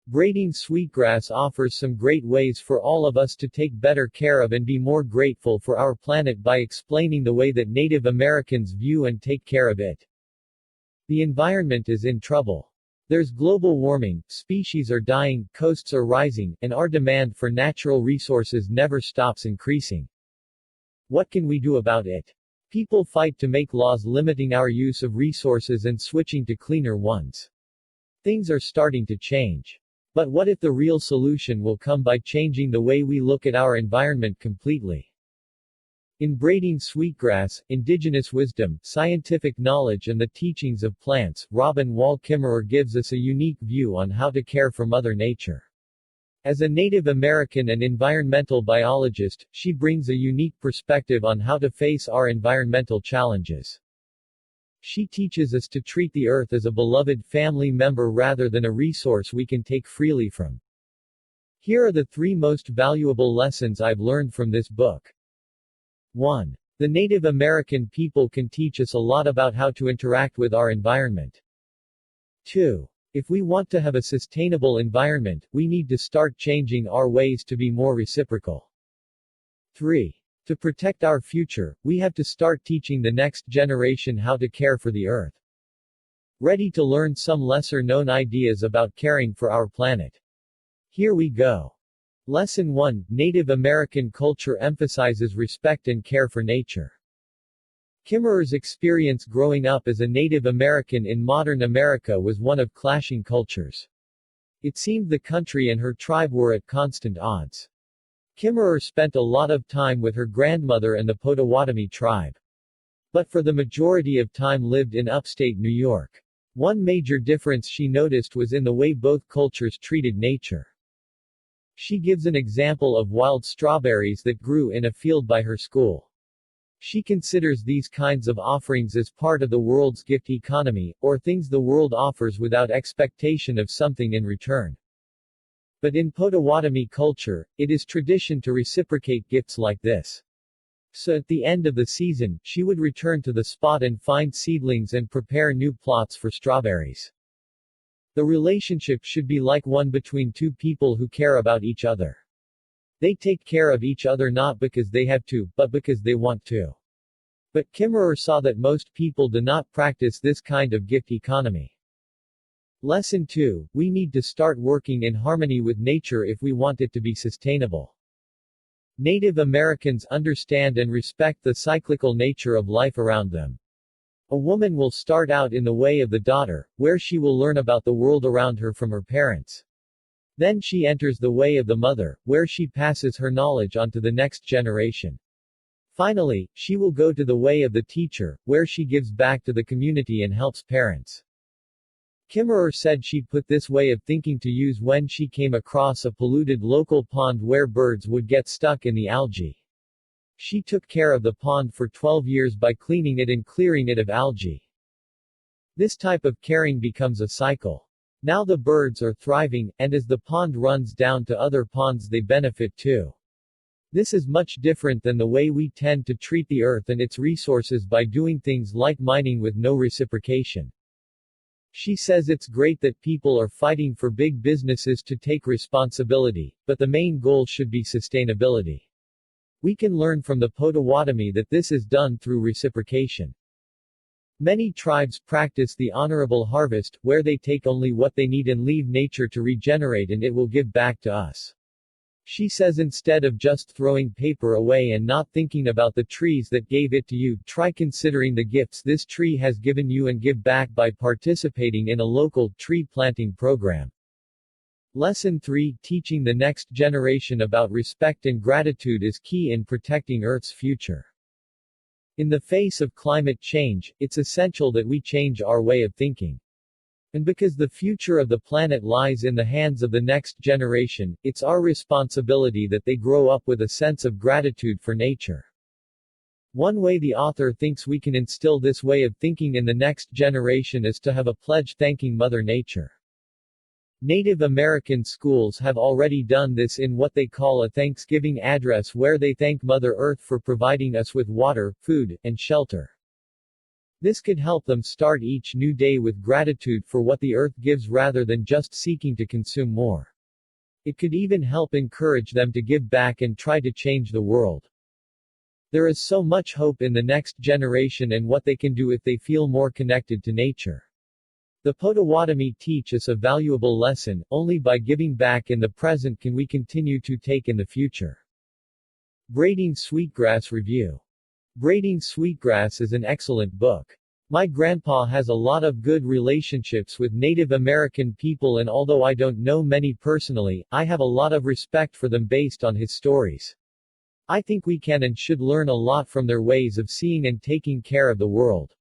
Braiding Sweetgrass offers some great ways for all of us to take better care of and be more grateful for our planet by explaining the way that Native Americans view and take care of it. The environment is in trouble. There's global warming, species are dying, coasts are rising, and our demand for natural resources never stops increasing. What can we do about it? People fight to make laws limiting our use of resources and switching to cleaner ones. Things are starting to change. But what if the real solution will come by changing the way we look at our environment completely? In Braiding Sweetgrass, Indigenous Wisdom, Scientific Knowledge and the Teachings of Plants, Wall Kimmerer gives us a unique view on how to care for Mother Nature. As a Native American and environmental biologist, she brings a unique perspective on how to face our environmental challenges. She teaches us to treat the earth as a beloved family member rather than a resource we can take freely from. Here are the 3 most valuable lessons I've learned from this book. 1. The Native American people can teach us a lot about how to interact with our environment. 2. If we want to have a sustainable environment, we need to start changing our ways to be more reciprocal. 3. To protect our future, we have to start teaching the next generation how to care for the earth. Ready to learn some lesser-known ideas about caring for our planet? Here we go. Lesson 1. Native American culture emphasizes respect and care for nature. Kimmerer's experience growing up as a Native American in modern America was one of clashing cultures. It seemed the country and her tribe were at constant odds. Kimmerer spent a lot of time with her grandmother and the Potawatomi tribe. But for the majority of time lived in upstate New York. One major difference she noticed was in the way both cultures treated nature. She gives an example of wild strawberries that grew in a field by her school. She considers these kinds of offerings as part of the world's gift economy, or things the world offers without expectation of something in return. But in Potawatomi culture, it is tradition to reciprocate gifts like this. So at the end of the season, she would return to the spot and find seedlings and prepare new plots for strawberries. The relationship should be like one between 2 people who care about each other. They take care of each other not because they have to, but because they want to. But Kimmerer saw that most people do not practice this kind of gift economy. Lesson 2. We need to start working in harmony with nature if we want it to be sustainable. Native Americans understand and respect the cyclical nature of life around them. A woman will start out in the way of the daughter, where she will learn about the world around her from her parents. Then she enters the way of the mother, where she passes her knowledge on to the next generation. Finally, she will go to the way of the teacher, where she gives back to the community and helps parents. Kimmerer said she put this way of thinking to use when she came across a polluted local pond where birds would get stuck in the algae. She took care of the pond for 12 years by cleaning it and clearing it of algae. This type of caring becomes a cycle. Now the birds are thriving, and as the pond runs down to other ponds they benefit too. This is much different than the way we tend to treat the earth and its resources by doing things like mining with no reciprocation. She says it's great that people are fighting for big businesses to take responsibility, but the main goal should be sustainability. We can learn from the Potawatomi that this is done through reciprocation. Many tribes practice the honorable harvest, where they take only what they need and leave nature to regenerate and it will give back to us. She says instead of just throwing paper away and not thinking about the trees that gave it to you, try considering the gifts this tree has given you and give back by participating in a local tree planting program. Lesson 3. Teaching the next generation about respect and gratitude is key in protecting Earth's future. In the face of climate change, it's essential that we change our way of thinking. And because the future of the planet lies in the hands of the next generation, it's our responsibility that they grow up with a sense of gratitude for nature. One way the author thinks we can instill this way of thinking in the next generation is to have a pledge thanking Mother Nature. Native American schools have already done this in what they call a Thanksgiving address, where they thank Mother Earth for providing us with water, food, and shelter. This could help them start each new day with gratitude for what the earth gives rather than just seeking to consume more. It could even help encourage them to give back and try to change the world. There is so much hope in the next generation and what they can do if they feel more connected to nature. The Potawatomi teach us a valuable lesson: only by giving back in the present can we continue to take in the future. Braiding Sweetgrass Review. Braiding Sweetgrass is an excellent book. My grandpa has a lot of good relationships with Native American people, and although I don't know many personally, I have a lot of respect for them based on his stories. I think we can and should learn a lot from their ways of seeing and taking care of the world.